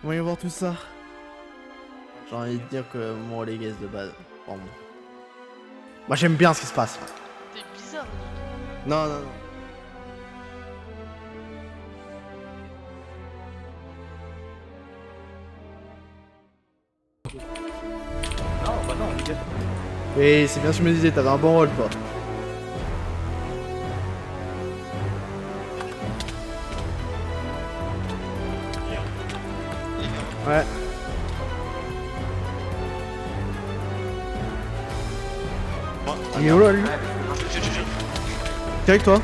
Voyons voir tout ça. J'ai envie de dire que mon Legacy de base. Bon. Moi j'aime bien ce qui se passe. T'es bizarre. Non, non, non. Non, bah non, nickel. Oui, c'est bien ce que je me disais, t'avais un bon rôle, toi. Ouais. Il est où là, lui? T'es avec toi?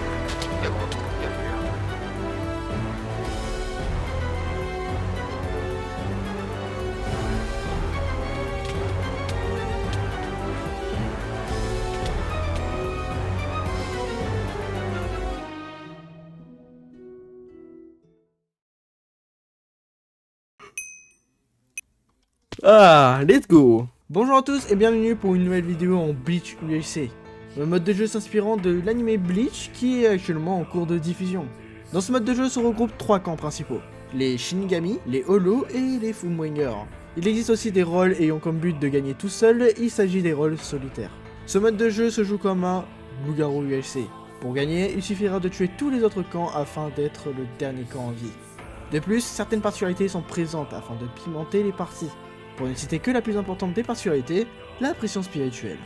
Ah, let's go! Bonjour à tous et bienvenue pour une nouvelle vidéo en Bleach UHC. Le mode de jeu s'inspirant de l'anime Bleach qui est actuellement en cours de diffusion. Dans ce mode de jeu se regroupent 3 camps principaux. Les Shinigami, les Holo et les Fullbringers. Il existe aussi des rôles ayant comme but de gagner tout seul, il s'agit des rôles solitaires. Ce mode de jeu se joue comme un loup-garou UHC. Pour gagner, il suffira de tuer tous les autres camps afin d'être le dernier camp en vie. De plus, certaines particularités sont présentes afin de pimenter les parties. Pour ne citer que la plus importante des particularités, la pression spirituelle.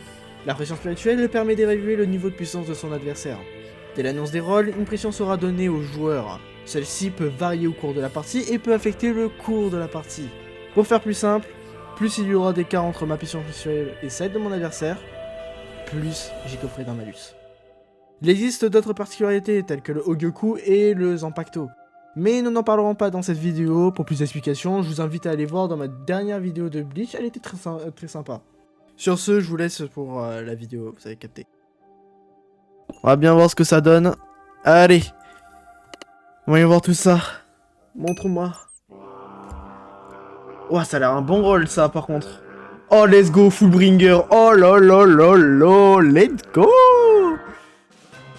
La pression spirituelle permet d'évaluer le niveau de puissance de son adversaire. Dès l'annonce des rôles, une pression sera donnée aux joueurs. Celle-ci peut varier au cours de la partie et peut affecter le cours de la partie. Pour faire plus simple, plus il y aura d'écart entre ma pression spirituelle et celle de mon adversaire, plus j'y coffrerai d'un malus. Il existe d'autres particularités telles que le Hogyoku et le Zanpakuto. Mais nous n'en parlerons pas dans cette vidéo. Pour plus d'explications, je vous invite à aller voir dans ma dernière vidéo de Bleach, elle était très sympa. Sur ce, je vous laisse pour la vidéo, vous avez capté. On va bien voir ce que ça donne. Allez, voyons voir tout ça. Montre-moi. Oh, ça a l'air un bon rôle ça par contre. Oh, let's go, Fullbringer. Oh là là là là, let's go.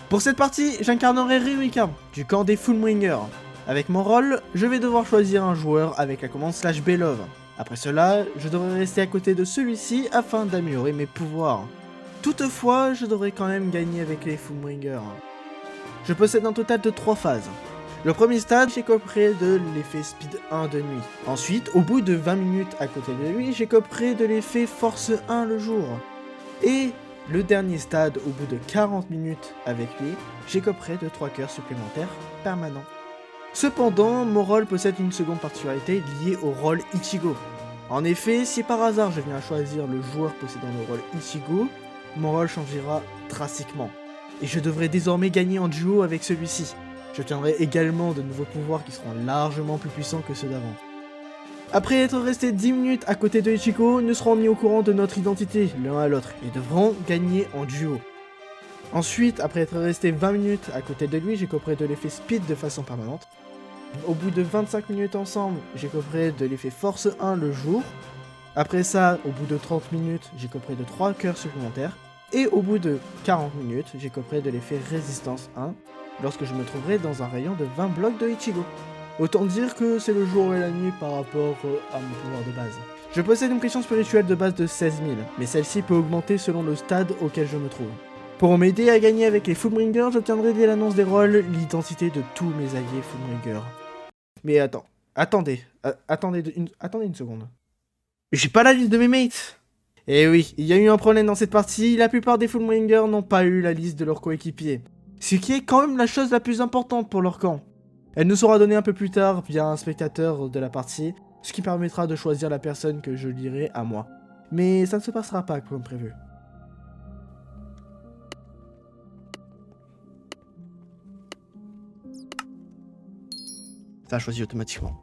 Pour cette partie, j'incarnerai Ryuika, du camp des Fullbringers. Avec mon rôle, je vais devoir choisir un joueur avec la commande /Belove. Après cela, je devrais rester à côté de celui-ci afin d'améliorer mes pouvoirs. Toutefois, je devrais quand même gagner avec les Fullbringers. Je possède un total de 3 phases. Le premier stade, j'écoperai de l'effet Speed 1 de nuit. Ensuite, au bout de 20 minutes à côté de lui, j'écoperai de l'effet Force 1 le jour. Et le dernier stade, au bout de 40 minutes avec lui, j'écoperai de 3 cœurs supplémentaires permanents. Cependant, mon rôle possède une seconde particularité liée au rôle Ichigo. En effet, si par hasard je viens à choisir le joueur possédant le rôle Ichigo, mon rôle changera drastiquement. Et je devrais désormais gagner en duo avec celui-ci. J'obtiendrai également de nouveaux pouvoirs qui seront largement plus puissants que ceux d'avant. Après être resté 10 minutes à côté de Ichigo, nous serons mis au courant de notre identité l'un à l'autre et devrons gagner en duo. Ensuite, après être resté 20 minutes à côté de lui, j'écoperai de l'effet Speed de façon permanente. Au bout de 25 minutes ensemble, j'écoperai de l'effet Force 1 le jour. Après ça, au bout de 30 minutes, j'écoperai de 3 cœurs supplémentaires. Et au bout de 40 minutes, j'écoperai de l'effet Résistance 1, lorsque je me trouverai dans un rayon de 20 blocs de Ichigo. Autant dire que c'est le jour et la nuit par rapport à mon pouvoir de base. Je possède une pression spirituelle de base de 16 000, mais celle-ci peut augmenter selon le stade auquel je me trouve. Pour m'aider à gagner avec les Fullbringers, j'obtiendrai dès l'annonce des rôles l'identité de tous mes alliés Fullbringers. Mais attendez une seconde. J'ai pas la liste de mes mates. Eh oui, il y a eu un problème dans cette partie, la plupart des Fullbringers n'ont pas eu la liste de leurs coéquipiers. Ce qui est quand même la chose la plus importante pour leur camp. Elle nous sera donnée un peu plus tard via un spectateur de la partie, ce qui permettra de choisir la personne que je lirai à moi. Mais ça ne se passera pas comme prévu. Ça a choisi automatiquement.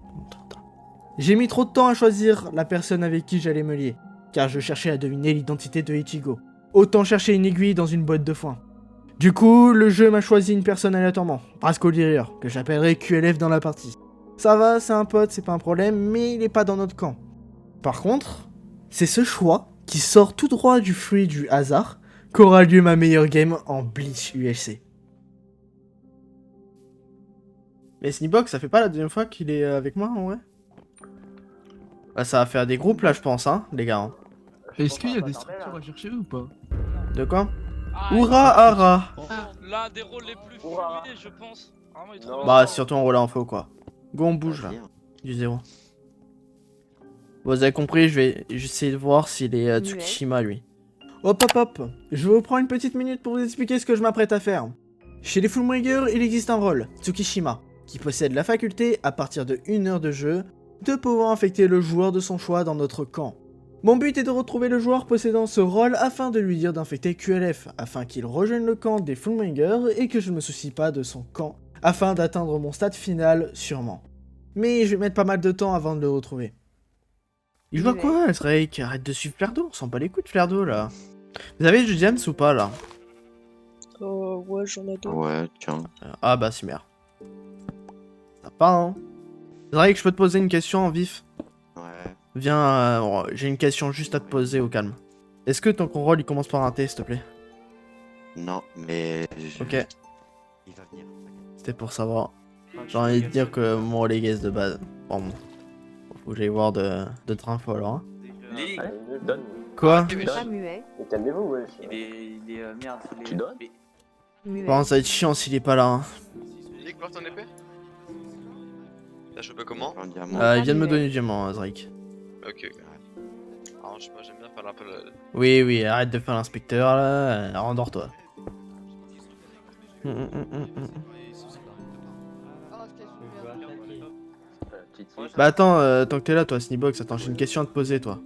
J'ai mis trop de temps à choisir la personne avec qui j'allais me lier, car je cherchais à deviner l'identité de Ichigo. Autant chercher une aiguille dans une boîte de foin. Du coup, le jeu m'a choisi une personne aléatoirement, Rascal Lirier, que j'appellerai QLF dans la partie. Ça va, c'est un pote, c'est pas un problème, mais il est pas dans notre camp. Par contre, c'est ce choix, qui sort tout droit du fruit du hasard, qu'aura lieu ma meilleure game en Bleach UHC. Mais Sneebox, ça fait pas la deuxième fois qu'il est avec moi en vrai? Bah ça va faire des groupes là je pense hein les gars. Hein. Est-ce qu'il y a des structures à chercher ou pas? De quoi? Ah, Oura Hara. l'un des rôles les plus fluides, je pense. Vraiment, il est trop Bah bien. surtout en rôle info quoi. Go on bouge là. Du 0. Vous avez compris, je vais essayer de voir s'il est Tsukishima lui. Hop hop hop. Je vais vous prendre une petite minute pour vous expliquer ce que je m'apprête à faire. Chez les Fullbringers, il existe un rôle, Tsukishima, qui possède la faculté, à partir de 1 heure de jeu, de pouvoir infecter le joueur de son choix dans notre camp. Mon but est de retrouver le joueur possédant ce rôle afin de lui dire d'infecter QLF, afin qu'il rejoigne le camp des Fullbringers et que je ne me soucie pas de son camp, afin d'atteindre mon stade final sûrement. Mais je vais mettre pas mal de temps avant de le retrouver. Il joue à quoi, Drake? Arrête de suivre Flerdo, on sent pas les coups de Flerdo là. Vous avez du James ou pas là? Ouais, j'en ai deux. Ouais, tiens. Ah bah c'est merde. Ça pas hein. Drake, je peux te poser une question en vif? Ouais. Viens, j'ai une question juste à te poser au calme. Est-ce que ton rôle il commence par un T s'il te plaît? Non, mais... Ok, Il va venir. c'était pour savoir. J'ai envie de dire que mon rôle est guess de base. Bon, faut que j'aille voir d'autres infos alors. Hein. Lily, donne. Quoi? Pas muet, Mais calmez-vous, wesh. il est merde, il est... Tu donnes muet. Bon, ça va être chiant s'il est pas là. Hein. Nick, voir ton épée. T'as chopé comment? Un diamant. Il vient de me donner du diamant, Drake. Ok. Alors, je sais pas, j'aime bien faire un peu le... Oui, oui, arrête de faire l'inspecteur là, rendors-toi. Bah attends, tant que t'es là toi, Sneebox, attends, j'ai une question à te poser toi.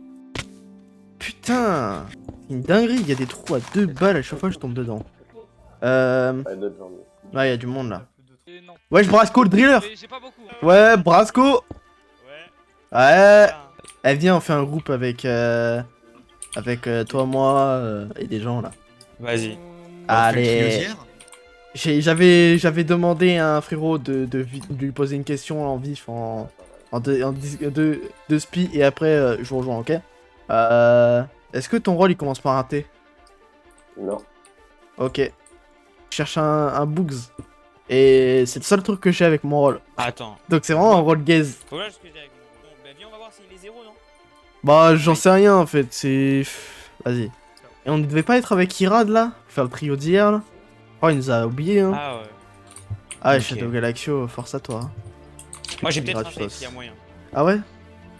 Putain, c'est une dinguerie, il y a des trous à 2 balles à chaque fois que je tombe dedans. Ouais, il y a du monde là. Et non. Ouais, Brasco le driller. Mais j'ai pas beaucoup. Ouais, Brasco. Ouais. Ouais. Eh viens, on fait un groupe avec toi, moi et des gens là. Vas-y. Allez. J'avais demandé à un frérot de lui poser une question en vif en deux spi et après je vous rejoins, ok? Est-ce que ton rôle il commence par un T? Non. Ok. Je cherche un Boogs. Et c'est le seul truc que j'ai avec mon rôle. Attends. Donc c'est vraiment un rôle gaze. Voilà ce que j'ai avec mon... Bon, bah viens, on va voir s'il est 0, non? Bah j'en sais rien en fait, c'est... Vas-y. Et on ne devait pas être avec Irad là? Pour faire le trio d'hier là? Oh il nous a oublié hein. Ah ouais. Ah ok. Shadow Galaxio, force à toi. Hein. Moi j'ai peut-être un Gratos. safe, y'a moyen. Ah ouais?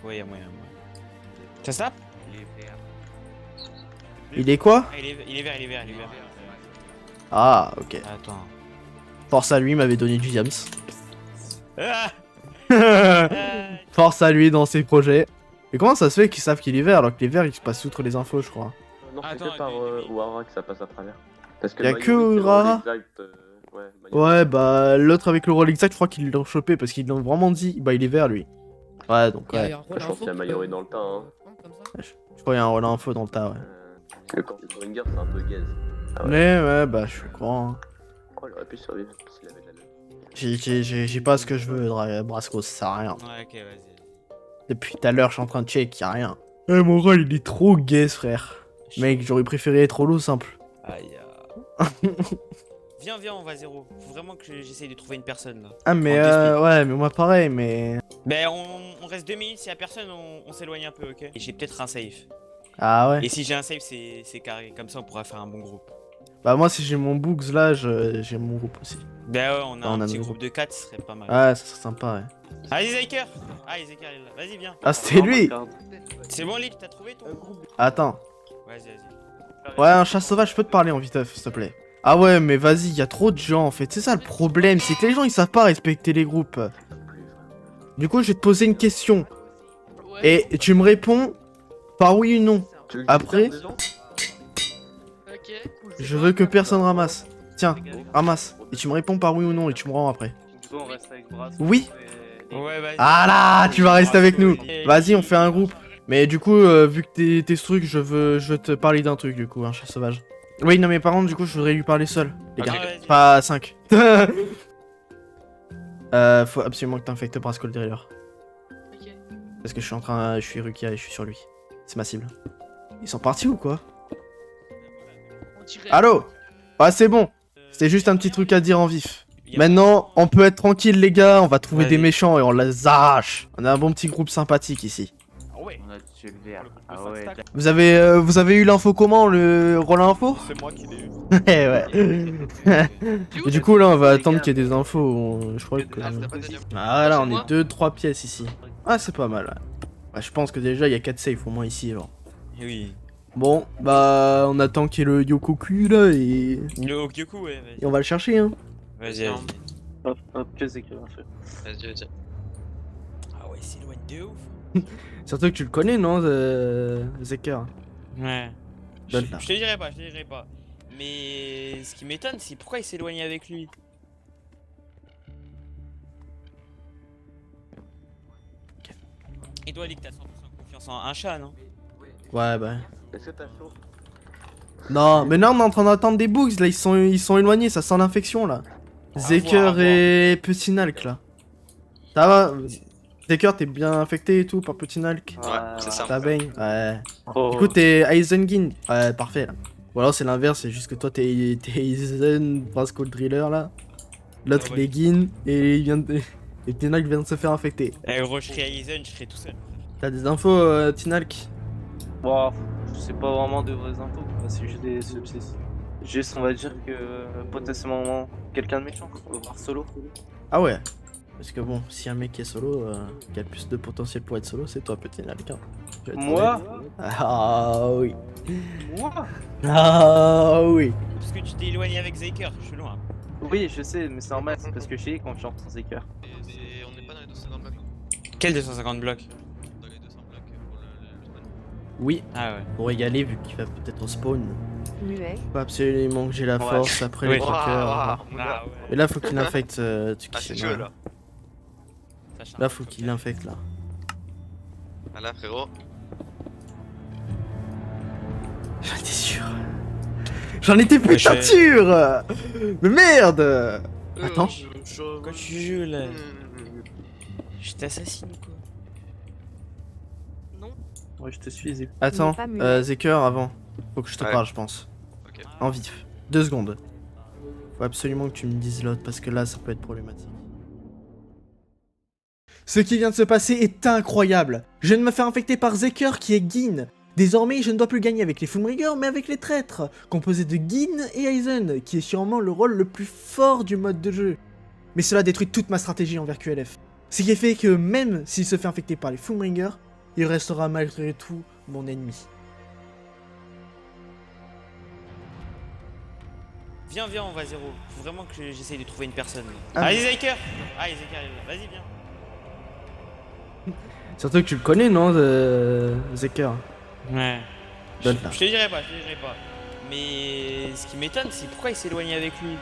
Ouais, y'a moyen. Ça se tape? Il est quoi? Ah, il est vert, il est vert. Ah ok. Attends. Force à lui, il m'avait donné du diams. Ah Force à lui dans ses projets. Et comment ça se fait qu'ils savent qu'il est vert alors que les verts ils se passent outre les infos je crois? Non, c'est Attends, que par Ouara que ça passe à travers. Parce que Y'a le que maillot, c'est le Ouara rôle exact, ouais, maillot. Ouais bah l'autre avec le rôle exact je crois qu'ils l'ont chopé parce qu'ils l'ont vraiment dit. Bah il est vert lui. Ouais donc ouais. Je pense qu'il y a Mayoré dans le tas, hein. Je crois qu'il y a un rôle info dans le tas ouais. Le camp de Bringer, c'est un peu gaze. Ah ouais. Mais ouais bah je suis au courant. Hein. Oh, il aurait pu survivre s'il avait de la lune. J'ai pas ce que je veux Brasco, ça sert à rien. Ouais, ok, vas-y. Depuis tout à l'heure je suis en train de check, y'a rien. Mon rôle il est trop gaze frère. Mec j'aurais préféré être holo simple. Aïe. Viens, on va 0. Faut vraiment que j'essaye de trouver une personne là. Ah mais ouais mais moi pareil mais... Ben on reste 2 minutes, s'il y a personne on s'éloigne un peu, ok? Et j'ai peut-être un safe. Ah ouais. Et si j'ai un safe c'est carré, comme ça on pourra faire un bon groupe. Bah moi si j'ai mon Boogs là, j'ai mon groupe aussi. Ben ouais, on a On un a petit nos groupe de 4, ce serait pas mal. Ouais ça serait sympa ouais. Allez Zeker! Ah Zeker il est là, vas-y viens. Ah c'était lui. C'est bon Lick, t'as trouvé ton groupe? Attends. Vas-y. Ouais un chat sauvage, je peux te parler en viteuf s'il te plaît. Ah ouais mais vas-y, y a trop de gens en fait, c'est ça le problème, c'est que les gens ils savent pas respecter les groupes. Du coup je vais te poser une question. Et tu me réponds par oui ou non. Tu veux que je Après, tape des gens je veux que personne ramasse. Tiens, ramasse. Et tu me réponds par oui ou non et tu me rends après. Du coup, on reste avec Brass. Oui. Ouais vas-y. Ah là, tu vas rester avec nous. Vas-y, on fait un groupe. Mais du coup, vu que t'es ce truc, je veux te parler d'un truc du coup, un chat sauvage. Oui, non mais par contre, du coup, je voudrais lui parler seul, les gars. Ok, vas-y. Pas à 5. Faut absolument que t'infectes Brasco le driller. Parce que je suis Rukia et je suis sur lui. C'est ma cible. Ils sont partis ou quoi? Allô? Ah c'est bon. C'était juste un petit truc à dire en vif. Maintenant, on peut être tranquille les gars, on va trouver des méchants et on les arrache. On a un bon petit groupe sympathique ici. ouais. On a tué le vert. Pour le coup, Ah ouais. stack. Vous avez eu l'info comment, le rôle info? C'est moi qui l'ai eu. Eh ouais. Et du coup là on va attendre qu'il y ait des infos, je crois que... Ah, t'as pas d'ailleurs. Ah là on moi est 2-3 pièces ici. Ah c'est pas mal, ouais. Ouais, je pense que déjà il y a 4 safes au moins ici alors. Oui. Bon, bah on attend qu'il y ait le Yokoku là et Le Okyoku, ouais, on va le chercher hein. vas-y. Vas-y. Hop, hop, qu'est-ce qu'il va faire? Vas-y, vas-y. Ah ouais, c'est loin de ouf. Surtout que tu le connais non, Zeker? Ouais. Je Donne là. te dirai pas, je te dirai pas. Mais ce qui m'étonne, c'est pourquoi il s'est éloigné avec lui. Et toi, Lick, t'as 100% confiance en un chat, non? Ouais bah... Est-ce que t'as chaud? Non, mais là on est en train d'attendre des bugs là, ils sont éloignés, ça sent l'infection là. Zeker et Petit Nalk là. Ça va? Zeker t'es bien infecté et tout par Petit Nalk? Ouais, c'est ça. Ça baigne? Ouais. Oh. Du coup t'es Eisengin? Ouais, parfait là. Ou alors c'est l'inverse, c'est juste que toi t'es Eisen, Brasco le driller là. L'autre Ah il est Gin et il vient de... Et Petit Nalk vient de se faire infecter. Eh gros, je serais Aizen, je serais tout seul. T'as des infos Tinalk? Bon, c'est pas vraiment de vraies infos, quoi, c'est juste des subsides. Juste, on va dire que potentiellement quelqu'un de méchant, on va voir solo. Ah ouais. Parce que bon, si un mec qui est solo, qui a le plus de potentiel pour être solo, c'est toi Petit Nalk. Hein. Je vais être Moi honnête. Ah oui. Moi Ah oui. Parce que tu t'es éloigné avec Zeker, je suis loin. Oui, je sais, mais c'est normal, c'est parce que j'ai confiance en Zeker. Et on n'est pas dans les 250 blocs. Quel 250 blocs? Dans les 200 blocs pour le spawn. Oui, Ah ouais. pour égaler vu qu'il va peut-être au spawn. Muet. Faut absolument que j'ai la Ouais. force après Oui. les trackers. Ah ouais. Et là faut qu'il infecte Ah, Tsukishima. c'est chaud là. Là faut qu'il infecte là. Ah là, frérot. J'en étais sûr. J'en étais Ouais, putain je- sûr. Mais merde. Attends. Pourquoi tu joues là? Je t'assassine ou quoi? Ouais, je te suis, Zeker. Attends, pas muet. Zeker avant. Faut que je te Ouais. parle je pense. Ok. En vif. 2 secondes. Faut absolument que tu me dises l'autre parce que là ça peut être problématique. Ce qui vient de se passer est incroyable. Je viens de me faire infecter par Zeker qui est Gin. Désormais, je ne dois plus gagner avec les Fulmringer, mais avec les traîtres, composés de Gin et Aizen, qui est sûrement le rôle le plus fort du mode de jeu. Mais cela détruit toute ma stratégie envers QLF. Ce qui fait que même s'il se fait infecter par les Fulmringer, il restera malgré tout mon ennemi. Viens, viens, on va zéro. Faut vraiment que j'essaye de trouver une personne. Ah, Allez, Zeker! Allez, Zeker, vas-y, viens. Surtout que tu le connais, non, Zeker? Ouais. Donne là. Je te dirai pas, je te dirai pas. Mais ce qui m'étonne, c'est pourquoi il s'est éloigné avec lui.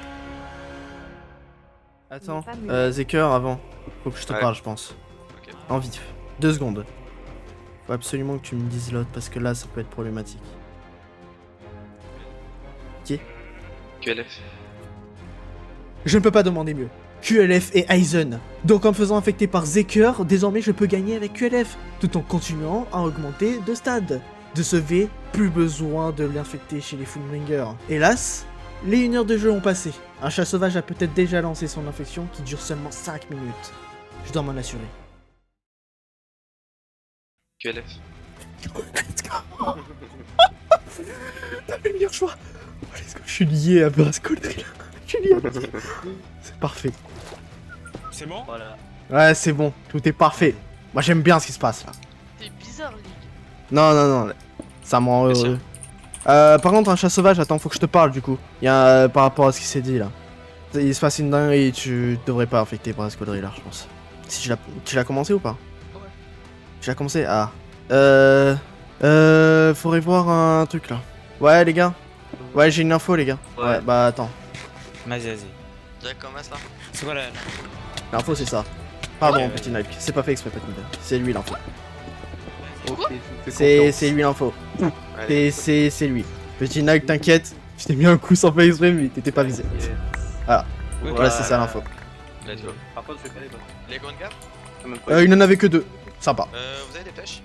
Attends, Pas muet. Zeker avant. Faut que je te Ouais. parle, je pense. Ok. En vif. 2 secondes. Faut absolument que tu me dises l'autre parce que là ça peut être problématique. QLF. Je ne peux pas demander mieux. QLF et Aizen. Donc en me faisant infecter par Zeker, désormais je peux gagner avec QLF, tout en continuant à augmenter de stade. De ce V, plus besoin de l'infecter chez les Fulmringer. Hélas, les 1 heure de jeu ont passé. Un chat sauvage a peut-être déjà lancé son infection qui dure seulement 5 minutes. Je dois m'en assurer. QLF. Let's go. T'as fait le meilleur choix. Oh, let's go. Je suis lié à Brasco le driller. Je suis lié à Brasco. C'est parfait. C'est bon? Voilà. Ouais, c'est bon. Tout est parfait. Moi, j'aime bien ce qui se passe là. T'es bizarre, Lick. Non, non, non. Ça me rend Bien heureux. Par contre, un chat sauvage, attends, faut que je te parle du coup. Il y a par rapport à ce qui s'est dit là. Il se passe une dinguerie et tu devrais pas infecter Brasco le driller, je pense. Si tu l'as commencé ou pas? Ouais. Tu l'as commencé? Ah. Faudrait voir un truc là. Ouais, les gars. Ouais, j'ai une info, les gars. Ouais, bah attends. Vas-y, vas-y. Direct comme ça. C'est quoi là? L'info, c'est ça. Pardon, Ouais, petit Nike. C'est pas fait exprès, petit Nike. C'est lui l'info. Ok, je te fais confiance. C'est lui l'info. Allez. C'est lui. Petit Nike, t'inquiète. Je t'ai mis un coup sans faire exprès, mais t'étais pas visé. Voilà. Voilà, c'est ça l'info. Let's go. Par contre, je fais pas les bonnes. Les grandes gaps. Je sais même pas. Il en avait que 2. Sympa. Vous avez des flèches?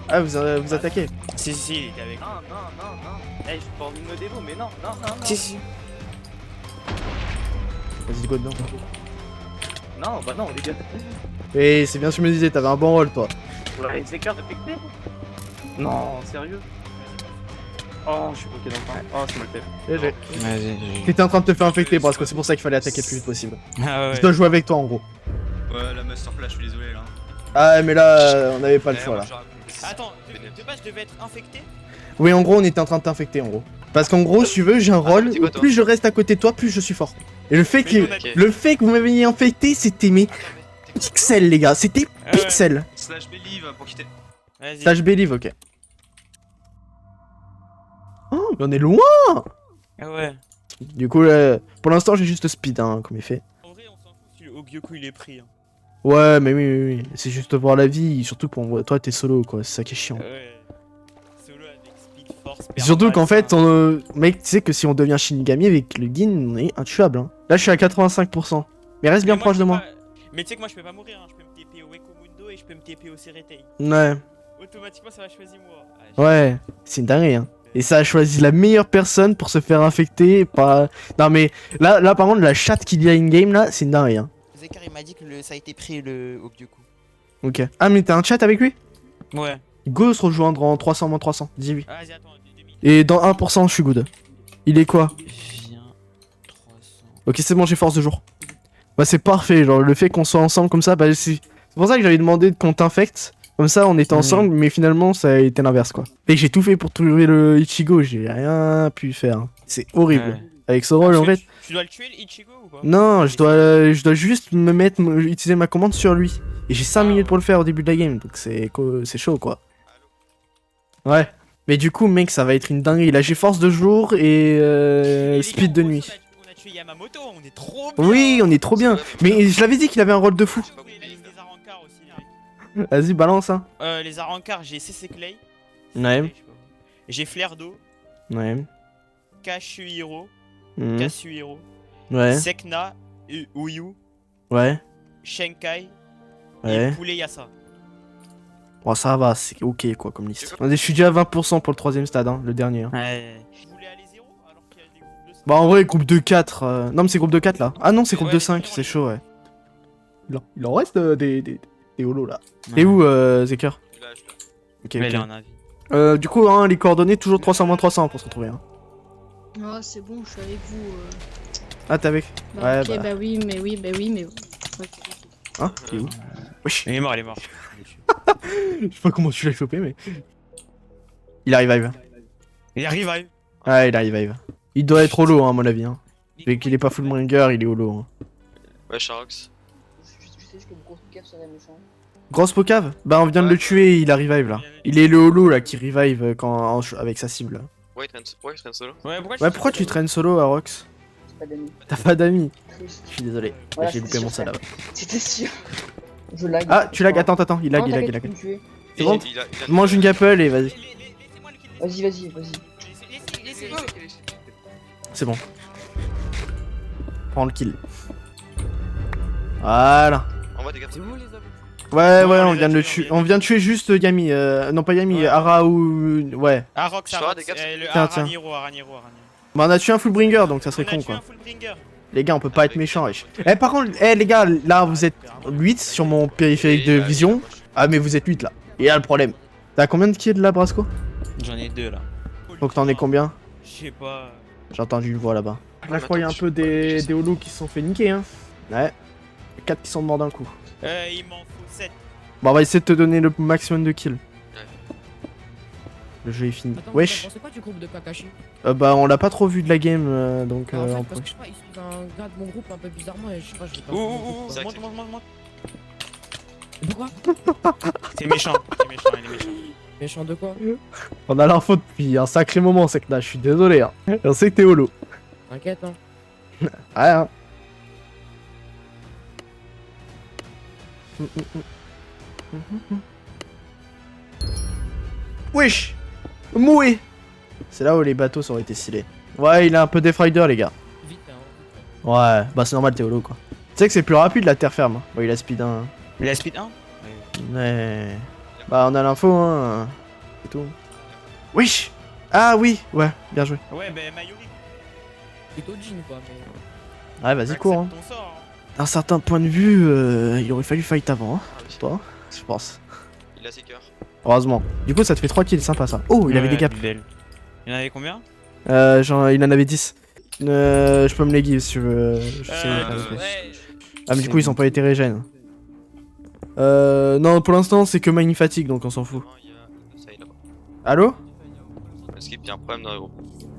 Ah, vous attaquez. Si, il était avec. Non, non, non, non. Eh, j'ai pas envie de me dévo, mais non, non, non, non. Si. Vas-y, go dedans. Non, bah non, les gars. Et c'est bien ce que je me disais, t'avais un bon rôle toi. Ouais, c'est clair d'affecté. Non, sérieux. Oh, je suis bloqué dans le temps. Oh, c'est mal fait. GG. Vas-y. T'étais en train de te faire infecter parce que c'est pour ça qu'il fallait attaquer le plus vite possible. Ah Je dois jouer avec toi en gros. Ouais, la masterclass, je suis désolé là. Ah mais là, on avait pas le choix là. Attends, de base je devais être infecté. Oui, en gros, on était en train de t'infecter en gros. Parce qu'en gros, si tu veux, j'ai un rôle c'est où quoi, toi plus je reste à côté de toi, plus je suis fort. Et le fait que vous m'aviez infecté, c'était mes pixels les gars, c'était pixels. Slash believe pour quitter. Vas-y. Slash believe, ok. Oh, mais on est loin. Ah ouais. Du coup, pour l'instant, j'ai juste speed, hein, comme il fait. En vrai, on s'en fout si le Ogyoku il est pris. Hein. Ouais, mais oui. C'est juste voir la vie, surtout pour toi, t'es solo, quoi. C'est ça qui est chiant. Ouais. Solo avec speed, force, Et surtout qu'en fait, permadeath, mec, tu sais que si on devient Shinigami avec le Gin, on est intuable. Hein. Là, je suis à 85%. Mais reste bien mais proche je de peux moi. pas- Mais tu sais que moi je peux pas mourir, hein. Je peux me TP au Wekumundo et je peux me TP au Seretei. Ouais. Automatiquement ça va choisir moi. Ouais, c'est une dinguerie, hein. Et ça a choisi la meilleure personne pour se faire infecter par... Non mais, là par contre, la chatte qu'il y a in-game, là, c'est une dinguerie, hein. Zekar il m'a dit que ça a été pris le Ogyoku. Ok. Ah mais t'as un chat avec lui? Ouais. Go se rejoindre en 300 moins 300, dis-lui. Vas-y, attends, 2 minutes. Et dans 1%, je suis good. Il est quoi? Viens, 300. Ok, c'est bon, j'ai force de jour. Bah c'est parfait, genre le fait qu'on soit ensemble comme ça, bah c'est pour ça que j'avais demandé qu'on t'infecte. Comme ça, on était ensemble, mais finalement, ça a été l'inverse, quoi. Et j'ai tout fait pour trouver le Ichigo, j'ai rien pu faire. C'est horrible. Ouais. Avec ce rôle, en fait... Tu dois le tuer le Ichigo ou pas? Non, je dois juste utiliser ma commande sur lui. Et j'ai 5 minutes pour le faire au début de la game, donc c'est chaud, quoi. Ouais. Mais du coup, mec, ça va être une dinguerie. Là, j'ai force de jour et Les speed gars, de on nuit. a tué Yamamoto, on est trop bien. Oui, on est trop bien. Mais je l'avais dit qu'il avait un rôle de fou. Vous voulez la liste des Arankars aussi, là. Vas-y, balance, hein. Les Arankars, j'ai CC Clay. Ouais. J'ai Flair d'eau, Ouais. Kashuhiro, Mhm. Kasuhiro, Ouais. Sekna, Uyu, Ouais. Shenkai Ouais. et Poulet Yasa. Bon, ça va, c'est ok, quoi, comme liste. Je suis déjà à 20% pour le 3ème stade, hein, le dernier. Hein. Ouais. Vous voulez aller 0 alors qu'il y a des groupes de 5? Bah, en vrai, groupe de 4. Non, mais c'est groupe de 4 là. Ah non, c'est groupe Ouais, de les 5, premiers, c'est on chaud, ouais. Il en reste des holos là. T'es où, Zeker? Ok, Mais ok. là, on a vu. Du coup, hein, les coordonnées, toujours 300 moins 300 pour se retrouver. Hein. Ah, c'est bon, je suis avec vous. Ah, t'es avec? Bah, Ouais, ok, bah. bah oui, mais oui, bah oui, mais. Ok. Hein? T'es où? Wesh. Il est mort, il est mort. Je sais pas comment tu l'as chopé, mais. Il arrive, arrive. Il arrive à eux. Ouais, il arrive, arrive. Il doit être holo, hein, à mon avis. Hein. Vu qu'il est pas full bringer, il est holo. Hein. Ouais, Charox. Je sais que gros cave serait méchant. Grosse Pocave? Bah, on vient de le tuer, il a revive là. Il est le holo là qui revive avec sa cible. Ouais, il traîne solo. Ouais, Ouais, pourquoi tu traînes solo, Arox? C'est pas d'amis. T'as pas d'amis? Triste. Je suis désolé. Voilà, J'ai c'était loupé mon sûr, sale là. C'était sûr. Je lag. Ah, tu lag, attends, il lag, Non, il lag, t'inquiète, il lag. tu peux me tuer. C'est bon? Il a Mange une gapple et vas-y. Laissez-moi le kill. Vas-y, vas-y. Laissez-le. C'est bon. Prends le kill. Voilà. Envoie des gars. Ouais, Non, ouais, on on les vient a de le tués, tuer. on On vient de tuer juste Yami. Non, pas Yami, Ouais. Ara ou. Ouais. Arox, Je ferai Arox, des gaps. le Tiens, tiens. Araniro. Bah, on a tué un fullbringer donc ça serait On a con tué quoi. un Fullbringer. Les gars, on peut pas être méchant, wesh. Eh, par contre, les gars, là vous êtes 8 sur mon périphérique de vision. Ah, mais vous êtes 8 là. Et là le problème. T'as combien de kills là, Brasco? J'en ai 2 là. Donc t'en es combien? Je sais pas. J'ai entendu une voix là-bas. Là, je crois qu'il y a un peu des holos qui se sont fait niquer, hein. Ouais. 4 qui sont morts d'un coup. Il m'en faut 7. Bon, on va essayer de te donner le maximum de kills. Le jeu est fini. Wesh. C'est quoi du groupe de Kakashi? Bah, on l'a pas trop vu de la game, donc En fait, on parce peut- que je sais pas, il suit un gars de mon groupe un peu bizarrement et je sais pas, je l'ai pas. Ouh, C'est vrai que monte. Pourquoi? C'est méchant, il est méchant. Méchant de quoi? On a l'info depuis un sacré moment, c'est que là, je suis désolé. Hein. On sait que t'es holo. T'inquiète, hein. Ouais, hein. Wesh! Moué! C'est là où les bateaux auraient été stylés. Ouais, il a un peu Death Rider, les gars. Vite, hein. Ouais, bah c'est normal, t'es holo quoi. Tu sais que c'est plus rapide la terre ferme. Bon, il a speed 1. Hein. Il a speed 1? Ouais. Bah, on a l'info, hein. C'est tout. Wesh! Ah oui, ouais, bien joué. Ouais, bah Mayuri. Plutôt Jin quoi, mais. Ouais, vas-y, cours. Hein. Ton sort. d'un certain point de vue, il aurait fallu fight avant, hein. Toi, je pense. Il a ses cœurs. Heureusement. Du coup, ça te fait 3 kills, sympa ça. Oh, il avait des gaps. Il en avait combien? Genre, il en avait 10. Je peux me les give si tu veux. Je sais. Ouais. Ah, mais du coup, ils ont pas été régènes. Non, pour l'instant, c'est que Mine Fatigue, donc on s'en fout. Il y a Inocei là-bas. Allô? Est-ce qu'il y a un problème dans le groupe?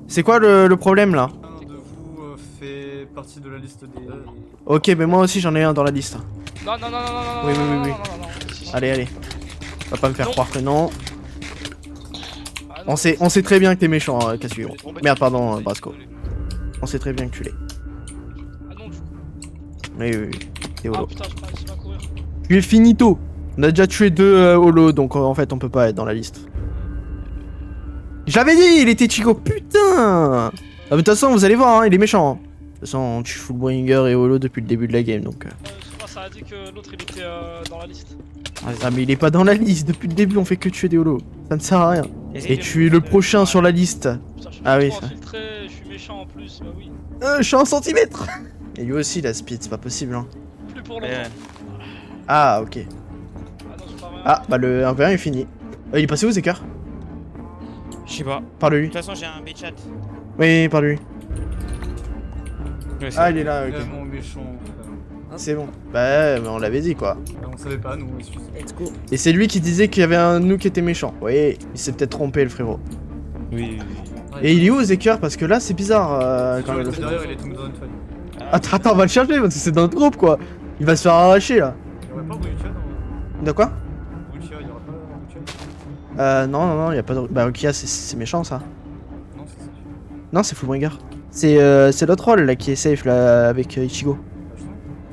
C'est quoi le problème là? Un de vous fait partie de la liste des... Ok, mais moi aussi j'en ai un dans la liste. Non, non, non, non, non, non, Oui, non, oui, non, oui, oui. non, non, non, non. Allez, allez. Va pas me faire Non. croire que non. Ah, non. On sait très bien que t'es méchant, Cassio. Merde, pardon, Brasco. On sait très bien que tu l'es. Ah non, du coup. Oui, oui, oui. T'es Ah holo. putain, je réussis pas à courir. Tu es finito. On a déjà tué 2 holo, donc en fait on peut pas être dans la liste. J'avais dit, il était Chico, putain. Ah, mais de toute façon, vous allez voir, hein, il est méchant. Hein. De toute façon, on tue Fullbringer et holo depuis le début de la game, donc... Je crois que ça a dit que l'autre il était dans la liste. Ah, mais il est pas dans la liste, depuis le début on fait que tuer des holos. Ça ne sert à rien. Essaye Et de- tu es le prochain sur la liste. Putain, je suis Ah oui, trop ça. infiltré, je suis méchant en plus, bah oui. Je suis en centimètre. Et lui aussi la speed, c'est pas possible hein. Plus pour Ouais, longtemps. ouais. Ah ok. Ah non, j'ai pas rien. Ah bah le 1v1 est fini. Il est passé où Zeker? Je sais pas. De Parle-lui. toute façon, j'ai un B-chat. Oui, parle-lui. Ouais, c'est- Ah il est là, ok. Vraiment méchant. C'est bon. Bah mais on l'avait dit quoi. On savait pas, nous, excuse. Let's go. Et c'est lui qui disait qu'il y avait un nous qui était méchant. Oui, il s'est peut-être trompé le frérot. Oui, oui, Et il est où Zeker? Parce que là c'est bizarre quand Quand même. derrière, il est tombé dans une faille. oui. Attends, on va le chercher parce que c'est dans notre groupe quoi. Il va se faire arracher là. Il y aurait pas Rukia dans... De quoi? Rukia, il y aurait pas Rukia? Non, y a pas de... Bah Okia c'est méchant ça. Non, c'est ça. Non, c'est Fullbringer. C'est l'autre rôle là qui est safe là avec Ichigo.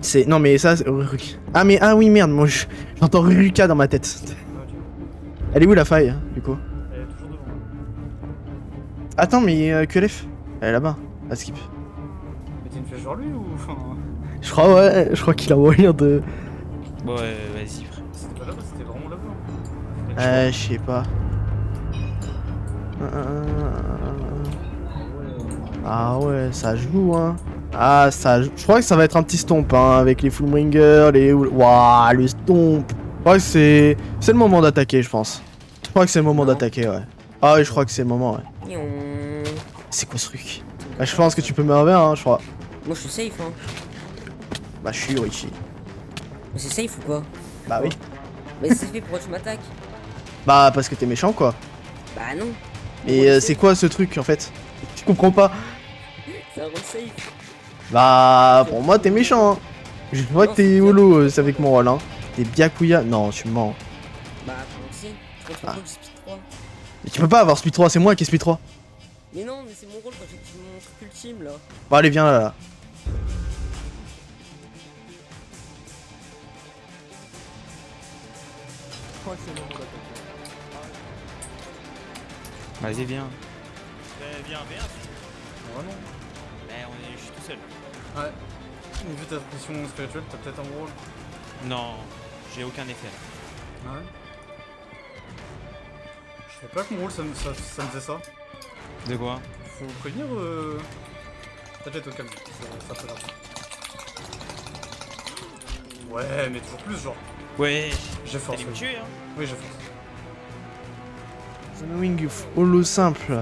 C'est... Non mais ça... Ah mais... Ah oui merde, moi j'entends Ruruka dans ma tête. Elle est où la faille hein, du coup? Elle est toujours devant. Attends mais QLF? Elle est là-bas. À skip. Mais t'es une flèche vers lui ou... Enfin... Je crois ouais, je crois qu'il a moyen de... Bon, vas-y, frère. C'était pas là-bas, c'était vraiment là-bas. Je sais pas. Ah ouais, ça joue hein. Ah ça joue. Je crois que ça va être un petit stomp hein, avec les Fullbringer, les... Waouh, le stomp. Je crois que c'est le moment d'attaquer je pense. Je crois que c'est le moment d'attaquer ouais. Ah oui, je crois que c'est le moment ouais. C'est quoi ce truc? Bah je pense que tu peux me revenir hein, je crois. Moi je suis safe hein. Bah je suis Richie. Mais c'est safe ou quoi? Bah oui. Mais c'est fait, pourquoi tu m'attaques? Bah parce que t'es méchant quoi. Bah non. Et c'est quoi ce truc en fait? Je comprends pas. C'est un rôle safe. Bah pour moi t'es méchant hein. Je vois que t'es holo c'est avec mon rôle hein. T'es Byakuya. Non tu me mens. Bah comment si? Je contrôle du speed 3. Mais tu peux pas avoir speed 3, c'est moi qui ai speed 3. Mais non, mais c'est mon rôle quand j'active mon truc ultime là. Bon allez viens là. Vas-y, viens. Viens, viens. Vraiment. Je suis tout seul. Ouais. Vu ta pression spirituelle, t'as peut-être un rôle. Non, j'ai aucun effet. Ah ouais. Je savais pas que mon rôle ça me faisait ça. De quoi? Faut prévenir T'inquiète au calme, ça fait l'argent. Ouais, mais toujours plus genre. Ouais, J'ai force. t'allais me Oui, tuer, hein. oui j'ai force. The Wing holo simple.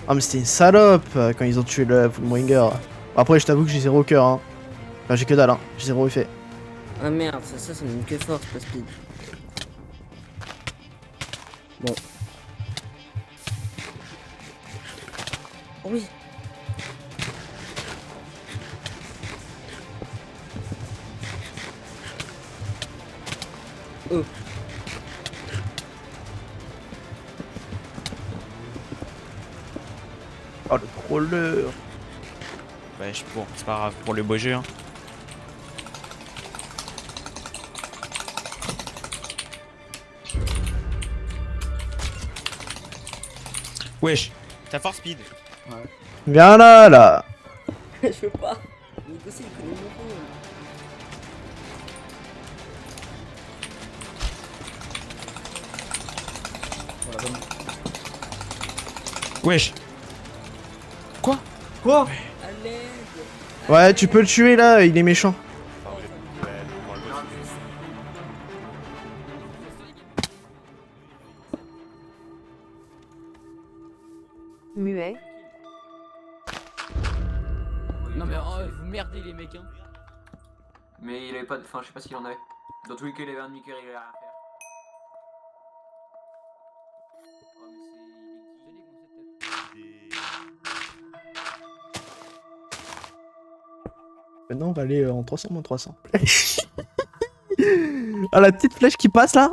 Ah mais c'était une salope quand ils ont tué le Fullbringer. Après je t'avoue que j'ai zéro cœur hein. Enfin j'ai que dalle hein, j'ai zéro effet. Ah merde, ça me donne que force, pas speed. Bon. Oh oui. Oh. Oh le troller. Ouais, bon, c'est pas grave pour le beau jeu, hein. Wesh, t'as force speed. Viens là. Je peux pas. Négocier, il connaît mon rôle. Voilà, bonne. Wesh. Quoi? À l'aide. Ouais tu peux le tuer là, il est méchant. Non mais vous merdez les mecs hein. Mais il avait pas de... Enfin je sais pas s'il en avait. Dans tous les cas il avait un demi-cœur, il avait rien à faire. Maintenant, on va aller en 300-300. Ah, la petite flèche qui passe là.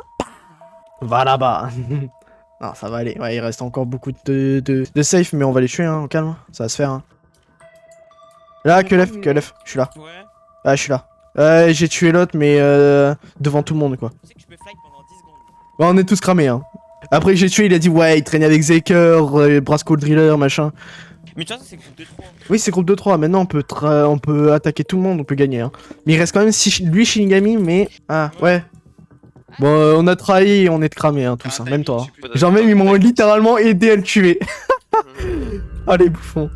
Va là-bas. Non, ça va aller. Ouais, il reste encore beaucoup de safe, mais on va les tuer, hein, au calme. Ça va se faire. Hein. Là, que lef, je suis là. Ouais. Ah, je suis là. J'ai tué l'autre, mais devant tout le monde, quoi. Tu sais que je peux fly pendant 10 secondes. Ouais, on est tous cramés, hein. Après que j'ai tué, il a dit ouais, il traînait avec Zeker, Brasco le driller, machin. Mais tu vois, c'est groupe 2-3. Oui, c'est groupe de 3. Maintenant, on peut attaquer tout le monde, on peut gagner. Hein. Mais il reste quand même lui, Shinigami, mais... Ah, ouais. Bon, on a trahi et on est cramés, hein, tous, hein, même toi. Hein. Genre même, ils m'ont littéralement aidé à le tuer. Allez, bouffons. De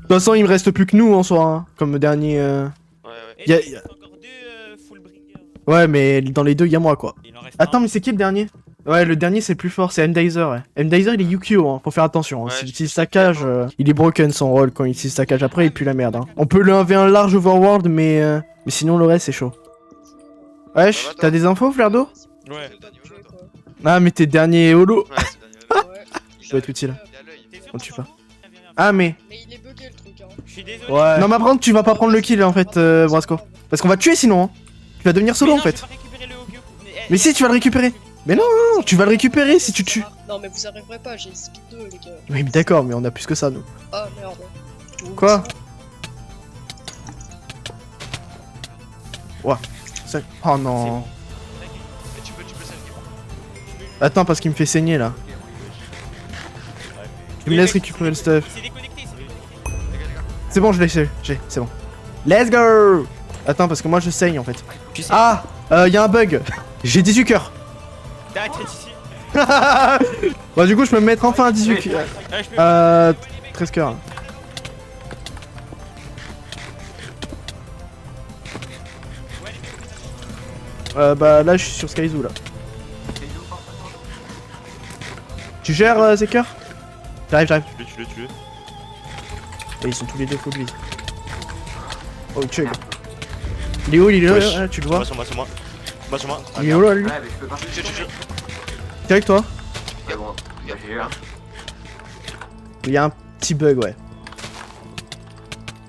toute façon, il me reste plus que nous, en soi, hein, comme dernier... Et il reste encore 2 full bringers. Ouais, mais dans les deux, il y a moi, quoi. Il en reste Attends, mais c'est qui le dernier? Ouais, le dernier c'est le plus fort, c'est Mdizer, ouais. Mdizer il est Yukio, hein, faut faire attention. Hein. S'il utilise sa cage, il est broken son rôle quand il utilise sa cage. Après, il pue la merde. Hein. On peut le 1v1 large overworld, mais sinon le reste c'est chaud. Wesh, t'as des infos, Flerdo? Ouais. Ah, mais t'es dernier holo. Ouais, c'est le dernier. Ça doit être utile. Il a l'œil. On le tue pas. Ah, mais. Mais il est bugué le truc, hein. Je suis désolé. Ouais. Non, mais par contre, tu vas pas prendre le kill en fait, Brasco. Parce qu'on va te tuer sinon. Hein. Tu vas devenir solo en fait. Mais si, tu vas le récupérer. Mais non, tu vas le récupérer si tu tues. Non, mais vous arriverez pas, j'ai speed 2, les gars. Oui, mais d'accord, mais on a plus que ça, nous. Ah merde. Quoi? Ouah. Oh non. Tu peux saigner. Attends, parce qu'il me fait saigner là. Tu me laisses récupérer le stuff. C'est déconnecté, C'est bon, je l'ai, c'est bon. Let's go! Attends, parce que moi je saigne en fait. Ah! Y'a un bug. J'ai 18 cœurs. Bah, du coup, je peux me mettre enfin à 18 cœurs. 13 cœurs. Bah là, je suis sur Skyzoo là. Tu gères Zeker? J'arrive. Tu Et ils sont tous les deux full vide. Oh, chug. Il est où, il est là, tu le vois? Sur moi. Il est où là, lui? Ouais, mais je peux pas. T'es avec toi? C'est bon, j'ai eu un. Il y a un petit bug, ouais.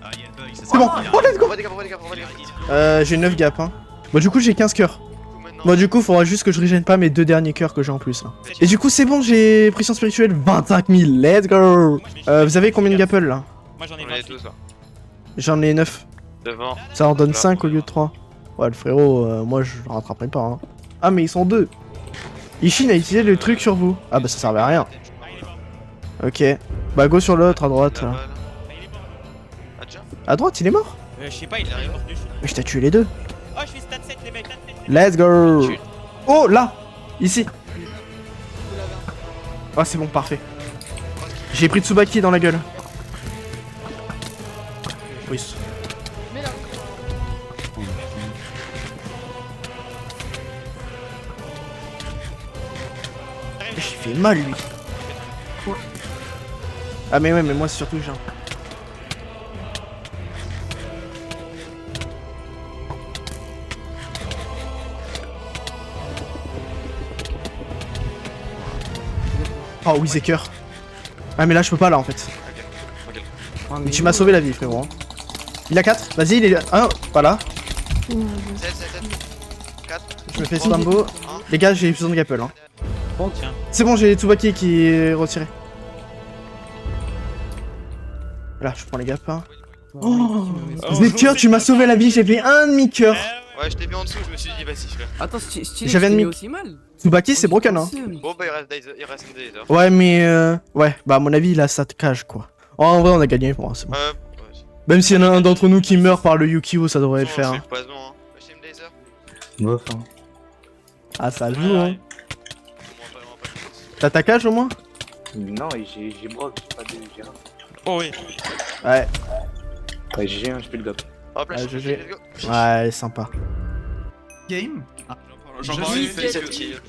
Ah, il y a le bug, C'est bon. Oh, let's go! On va les gars. J'ai 9 gaps, hein. Bon, du coup, j'ai 15 cœurs. Bon, du coup, faudra juste que je régène pas mes 2 derniers cœurs que j'ai en plus. Là. Et du coup, c'est bon, j'ai pression spirituelle 25 000. Let's go! Vous avez combien de gapples là? Moi j'en ai 12 là. J'en ai 9. Devant. Ça en donne 5 au lieu de 3. Ouais, le frérot, moi je le rattraperai pas. Hein. Ah, mais ils sont 2. Ishin a utilisé le truc sur vous. Ah, bah ça servait à rien. Ok. Bah, go sur l'autre à droite. Là. À droite, il est mort? Je sais pas, il arrive hors du chute. Mais je t'ai tué les deux. Oh, je fais stat 7 les mecs, Let's go! Oh, là! Ici! Ah, c'est bon, parfait. J'ai pris Tsubaki dans la gueule. Oui. J'ai fait mal, lui. Ah, mais ouais, mais moi, c'est surtout que j'ai un... Oh oui, Zeker. Ah mais là je peux pas là en fait. Mais tu m'as sauvé la vie frérot. Il a 4, vas-y il est... Ah voilà. 7, 4. Je me fais spambo. Les gars j'ai besoin de gapple hein. C'est bon j'ai Tsubaki qui est retiré. Là je prends les gaps hein. Oh Zeker tu m'as sauvé la vie, j'ai fait un demi-cœur. Ouais je t'ai vu en dessous, je me suis dit vas-y je fais. Attends, j'avais un aussi mal. Tsubaki c'est broken hein. Bon bah il reste une Dazer. Ouais mais ouais bah à mon avis il a sa cage quoi. Oh, en vrai on a gagné pour moi c'est bon. Même s'il y en a un d'entre nous qui meurt par le Yukio ça devrait le faire. Hein. Bof hein. Ah ça joue hein. T'as ta cage au moins? Non j'ai broc, j'ai pas de GR. Oh oui. Ouais. Ouais j'ai un, je peux le gap. Hop là, GG. Ouais sympa. Game. J'en parle, c'est le kill.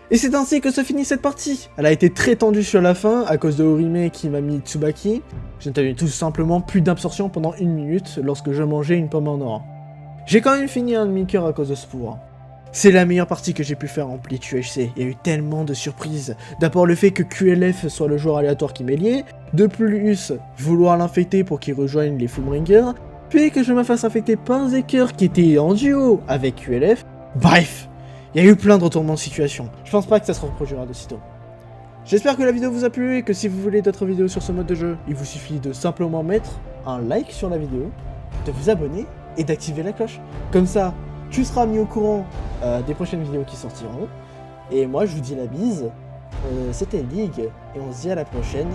Et c'est ainsi que se finit cette partie. Elle a été très tendue sur la fin, à cause de Orime qui m'a mis Tsubaki. J'ai tenu tout simplement plus d'absorption pendant 1 minute, lorsque je mangeais une pomme en or. J'ai quand même fini un demi-cœur à cause de ce pouvoir. C'est la meilleure partie que j'ai pu faire en Bleach UHC, il y a eu tellement de surprises. D'abord le fait que QLF soit le joueur aléatoire qui m'est lié, de plus vouloir l'infecter pour qu'il rejoigne les Fullbringers, puis que je me fasse infecter par Zeker qui était en duo avec QLF. Bref, il y a eu plein de retournements de situation, je pense pas que ça se reproduira de sitôt. J'espère que la vidéo vous a plu et que si vous voulez d'autres vidéos sur ce mode de jeu, il vous suffit de simplement mettre un like sur la vidéo, de vous abonner et d'activer la cloche. Comme ça, tu seras mis au courant des prochaines vidéos qui sortiront. Et moi, je vous dis la bise. C'était League. Et on se dit à la prochaine.